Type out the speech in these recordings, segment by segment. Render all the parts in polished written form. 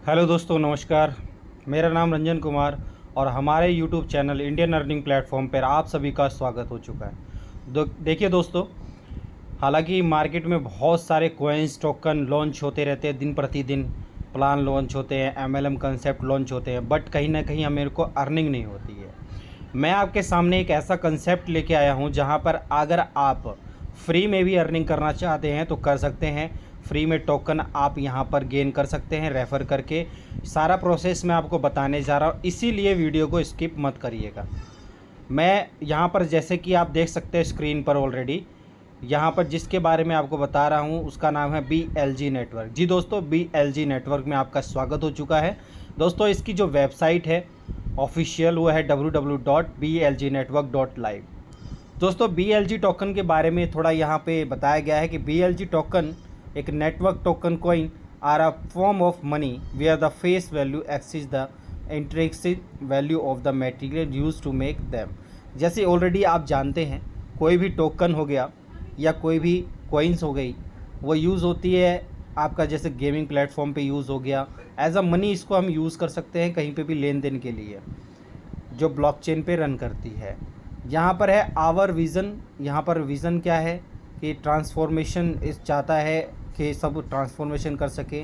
Hello दोस्तों, नमस्कार। मेरा नाम रंजन कुमार और हमारे YouTube channel Indian earning platform पर आप सभी का स्वागत हो चुका है। देखिए दोस्तों, हालांकि मार्केट में बहुत सारे कॉइन्स टोकन लॉन्च होते रहते हैं, दिन प्रतिदिन प्लान लॉन्च होते हैं, एमएलएम कंसेप्ट लॉन्च होते हैं, बट कहीं ना कहीं मेरे को अर्निंग नहीं होती है। मैं आपके सामने एक ऐसा कंसेप्ट लेके आया हूँ जहाँ पर अगर आप फ्री में भी अर्निंग करना चाहते हैं तो कर सकते हैं। फ्री में टोकन आप यहाँ पर गेन कर सकते हैं रेफ़र करके। सारा प्रोसेस मैं आपको बताने जा रहा हूँ, इसीलिए वीडियो को स्किप मत करिएगा। मैं यहाँ पर जैसे कि आप देख सकते हैं स्क्रीन पर ऑलरेडी, यहाँ पर जिसके बारे में आपको बता रहा हूँ उसका नाम है BLG नेटवर्क। जी दोस्तों, BLG नेटवर्क में आपका स्वागत हो चुका है। दोस्तों, इसकी जो वेबसाइट है ऑफिशियल वो है www.blgnetwork.live। दोस्तों, BLG टोकन के बारे में थोड़ा यहाँ पे बताया गया है कि BLG टोकन एक network token coin are a form of money where the face value exists the intrinsic value of the material use to make them. जैसे ऑलरेडी आप जानते हैं, कोई भी टोकन हो गया या कोई भी कॉइन्स हो गई, वो यूज़ होती है आपका जैसे गेमिंग प्लेटफॉर्म पे यूज़ हो गया एज अ मनी। इसको हम यूज़ कर सकते हैं कहीं पे भी लेन देन के लिए, जो ब्लॉकचेन पे रन करती है। यहाँ पर है आवर विज़न। यहाँ पर विज़न क्या है कि ट्रांसफॉर्मेशन इस चाहता है कि सब ट्रांसफॉर्मेशन कर सके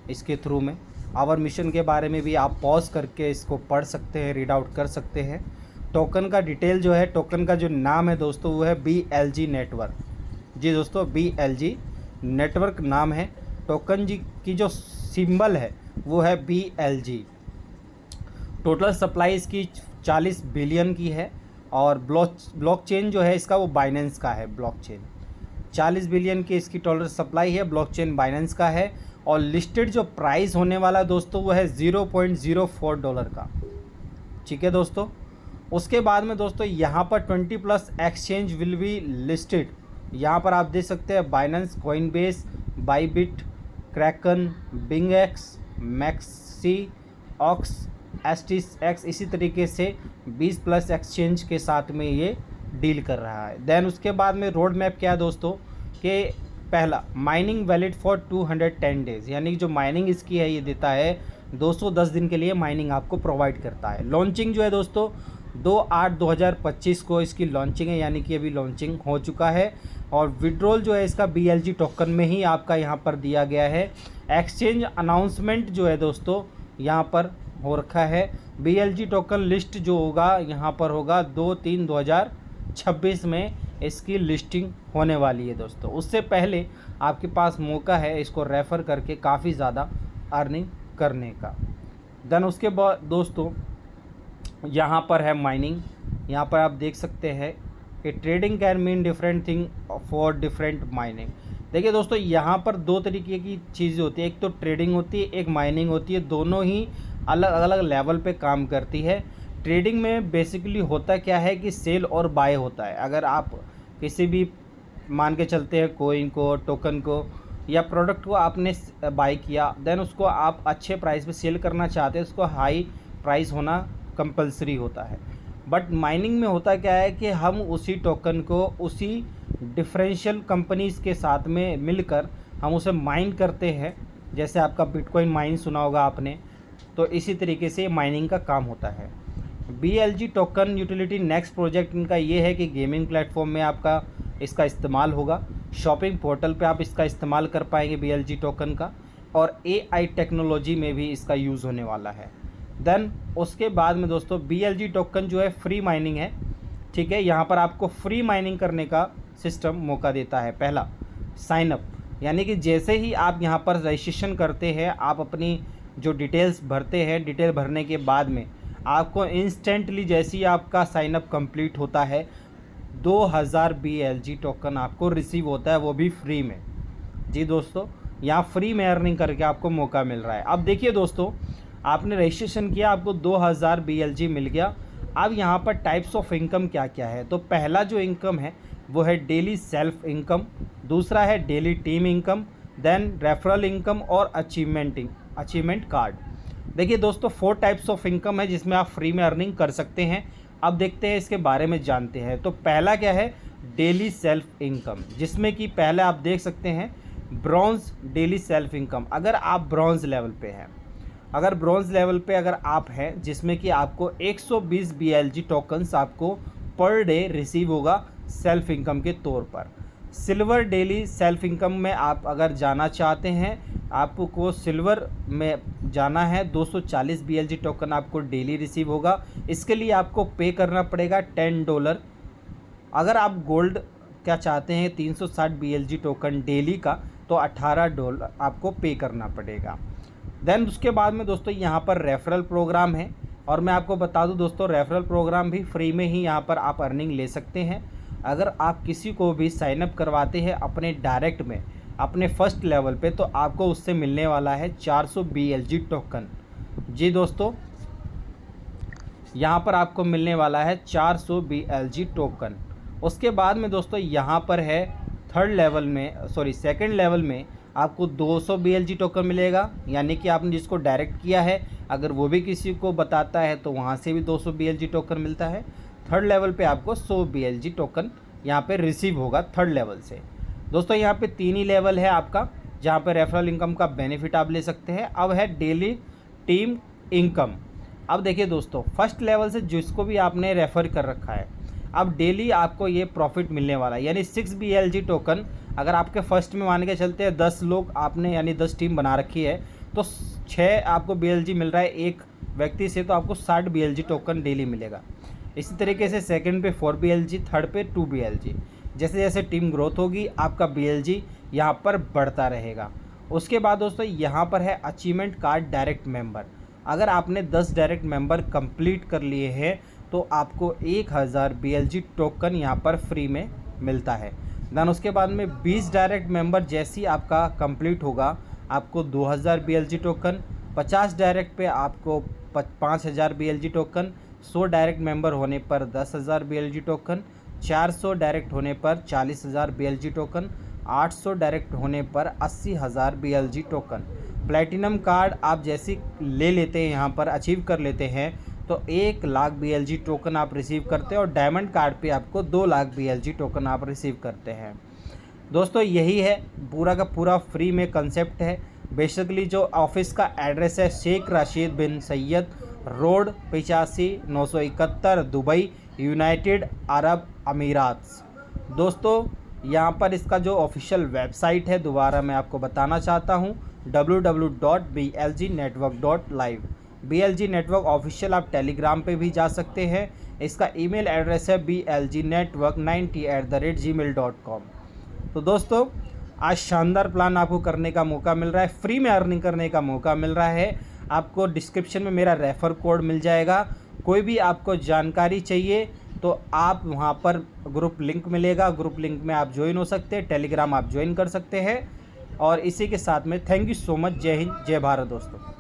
इसके थ्रू में। आवर मिशन के बारे में भी आप पॉज करके इसको पढ़ सकते हैं, रीड आउट कर सकते हैं। टोकन का डिटेल जो है, टोकन का जो नाम है दोस्तों वो है BLG नेटवर्क। जी दोस्तों, BLG नेटवर्क नाम है। टोकन जी की जो सिंबल है वो है BLG। टोटल सप्लाई इसकी 40 बिलियन की है और ब्लॉकचेन जो है इसका वो बाइनेंस का है। ब्लॉकचेन 40 बिलियन की इसकी टोटल सप्लाई है, ब्लॉकचेन बाइनेंस का है। और लिस्टेड जो प्राइस होने वाला दोस्तों वो है $0.04 का। ठीक है दोस्तों। उसके बाद में दोस्तों यहाँ पर 20+ एक्सचेंज विल बी लिस्टेड। यहाँ पर आप देख सकते हैं Binance, Coinbase, Bybit, Kraken, BingX, मैक्सी, ऑक्स, STX, इसी तरीके से 20+ एक्सचेंज के साथ में ये डील कर रहा है। देन उसके बाद में रोड मैप क्या है दोस्तों कि पहला माइनिंग वैलिड फॉर 210 डेज़, यानी जो माइनिंग इसकी है ये देता है 210 दिन के लिए माइनिंग आपको प्रोवाइड करता है। लॉन्चिंग जो है दोस्तों 2/8/2025 को इसकी लॉन्चिंग है, यानी कि अभी लॉन्चिंग हो चुका है। और विड्रॉल जो है इसका BLG टोकन में ही आपका यहाँ पर दिया गया है। एक्सचेंज अनाउंसमेंट जो है दोस्तों यहाँ पर हो रखा है। BLG टोकन लिस्ट जो होगा यहाँ पर होगा 2/3/2026 में इसकी लिस्टिंग होने वाली है दोस्तों। उससे पहले आपके पास मौका है इसको रेफ़र करके काफ़ी ज़्यादा अर्निंग करने का। देन उसके बाद दोस्तों यहाँ पर है माइनिंग। यहाँ पर आप देख सकते हैं कि trading can mean different thing for different mining. देखिए दोस्तों, यहाँ पर दो तरीके की चीज़ें होती है, एक तो ट्रेडिंग होती है, एक माइनिंग होती है। दोनों ही अलग अलग लेवल पे काम करती है। ट्रेडिंग में बेसिकली होता क्या है कि सेल और बाय होता है। अगर आप किसी भी मान के चलते हैं कोइन को, टोकन को या प्रोडक्ट को आपने बाय किया, देन उसको आप अच्छे प्राइस पे सेल करना चाहते हैं, उसको हाई प्राइस होना कंपलसरी होता है। बट माइनिंग में होता क्या है कि हम उसी टोकन को उसी डिफरेंशियल कंपनीज़ के साथ में मिलकर हम उसे माइन करते हैं। जैसे आपका बिटकॉइन माइन सुना होगा आपने, तो इसी तरीके से माइनिंग का काम होता है। BLG token utility next project इनका ये है कि गेमिंग प्लेटफॉर्म में आपका इसका इस्तेमाल होगा, शॉपिंग पोर्टल पे आप इसका इस्तेमाल कर पाएंगे BLG टोकन का, और AI टेक्नोलॉजी में भी इसका यूज़ होने वाला है। देन उसके बाद में दोस्तों BLG टोकन जो है फ्री माइनिंग है। ठीक है, यहाँ पर आपको फ्री माइनिंग करने का सिस्टम मौका देता है। पहला साइनअप, यानी कि जैसे ही आप यहाँ पर रजिस्ट्रेशन करते हैं, आप अपनी जो डिटेल्स भरते हैं, डिटेल भरने के बाद में आपको इंस्टेंटली जैसे ही आपका साइनअप कंप्लीट होता है 2000 BLG टोकन आपको रिसीव होता है, वो भी फ्री में। जी दोस्तों, यहाँ फ्री में अर्निंग करके आपको मौका मिल रहा है। अब देखिए दोस्तों, आपने रजिस्ट्रेशन किया, आपको 2000 BLG मिल गया। अब यहाँ पर टाइप्स ऑफ इनकम क्या क्या है, तो पहला जो इनकम है वो है डेली सेल्फ इनकम, दूसरा है daily team income, then referral income और अचीवमेंट कार्ड। देखिए दोस्तों, 4 टाइप्स ऑफ इनकम है जिसमें आप फ्री में अर्निंग कर सकते हैं। अब देखते हैं इसके बारे में जानते हैं। तो पहला क्या है, डेली सेल्फ इनकम, जिसमें कि पहले आप देख सकते हैं ब्रॉन्ज डेली सेल्फ इनकम। अगर आप ब्रॉन्ज लेवल पे हैं अगर ब्रॉन्ज लेवल पे अगर आप हैं जिसमें कि आपको 120 BLG टोकन्स आपको पर डे रिसीव होगा सेल्फ इनकम के तौर पर। सिल्वर डेली सेल्फ इनकम में आप अगर जाना चाहते हैं, आपको सिल्वर में जाना है, 240 BLG टोकन आपको डेली रिसीव होगा। इसके लिए आपको पे करना पड़ेगा $10। अगर आप गोल्ड क्या चाहते हैं 360 BLG टोकन डेली का, तो $18 आपको पे करना पड़ेगा। देन उसके बाद में दोस्तों यहाँ पर रेफरल प्रोग्राम है, और मैं आपको बता दूँ दोस्तों रेफरल प्रोग्राम भी फ्री में ही यहाँ पर आप अर्निंग ले सकते हैं। अगर आप किसी को भी साइन अप करवाते हैं अपने डायरेक्ट में अपने फर्स्ट लेवल पे, तो आपको उससे मिलने वाला है 400 BLG टोकन। जी दोस्तों, यहाँ पर आपको मिलने वाला है 400 BLG टोकन। उसके बाद में दोस्तों यहाँ पर है सेकंड लेवल में आपको 200 BLG टोकन मिलेगा, यानी कि आपने जिसको डायरेक्ट किया है अगर वो भी किसी को बताता है तो वहाँ से भी 200 BLG टोकन मिलता है। थर्ड लेवल पे आपको 100 BLG टोकन यहाँ पे रिसीव होगा थर्ड लेवल से। दोस्तों यहाँ पे 3 ही लेवल है आपका जहाँ पे रेफरल इनकम का बेनिफिट आप ले सकते हैं। अब है डेली टीम इनकम। अब देखिए दोस्तों, फर्स्ट लेवल से जिसको भी आपने रेफ़र कर रखा है, अब डेली आपको ये प्रॉफिट मिलने वाला है, यानी 6 BLG टोकन। अगर आपके फर्स्ट में मान के चलते हैं 10 लोग आपने यानी 10 टीम बना रखी है, तो 6 आपको BLG मिल रहा है एक व्यक्ति से, तो आपको 60 BLG टोकन डेली मिलेगा। इसी तरीके से सेकंड पे 4 BLG, थर्ड पे 2 BLG। जैसे जैसे टीम ग्रोथ होगी आपका BLG यहाँ पर बढ़ता रहेगा। उसके बाद दोस्तों यहाँ पर है अचीवमेंट कार्ड डायरेक्ट मेंबर। अगर आपने 10 डायरेक्ट मेंबर कंप्लीट कर लिए हैं तो आपको 1000 BLG टोकन यहाँ पर फ्री में मिलता है। देन उसके बाद में 20 डायरेक्ट मेंबर जैसी आपका कंप्लीट होगा आपको 2000 BLG टोकन, 50 डायरेक्ट पे आपको 5000 BLG टोकन, 100 डायरेक्ट मेंबर होने पर 10,000 BLG टोकन, 400 डायरेक्ट होने पर 40,000 BLG टोकन, 800 डायरेक्ट होने पर 80,000 BLG टोकन। प्लैटिनम कार्ड आप जैसी ले लेते हैं यहाँ पर अचीव कर लेते हैं तो 1 लाख BLG टोकन आप रिसीव करते हैं, और डायमंड कार्ड पे आपको 2 लाख BLG टोकन आप रिसीव करते हैं। दोस्तों यही है पूरा का पूरा फ्री में कंसेप्ट है। बेसिकली जो ऑफिस का एड्रेस है Sheikh Rashid bin Saeed road 85-971 Dubai, United Arab Emirates. दोस्तों यहाँ पर इसका जो ऑफिशियल वेबसाइट है दोबारा मैं आपको बताना चाहता हूँ, www.blgnetwork.live। BLG नेटवर्क ऑफिशियल आप टेलीग्राम पे भी जा सकते हैं। इसका ईमेल एड्रेस है blgnetwork90@gmail.com। तो दोस्तों आज शानदार प्लान आपको करने का मौका मिल रहा है, फ्री में अर्निंग करने का मौका मिल रहा है। आपको डिस्क्रिप्शन में मेरा रेफ़र कोड मिल जाएगा। कोई भी आपको जानकारी चाहिए तो आप वहां पर ग्रुप लिंक मिलेगा, ग्रुप लिंक में आप ज्वाइन हो सकते हैं, टेलीग्राम आप ज्वाइन कर सकते हैं। और इसी के साथ में थैंक यू सो मच। जय हिंद, जय भारत दोस्तों।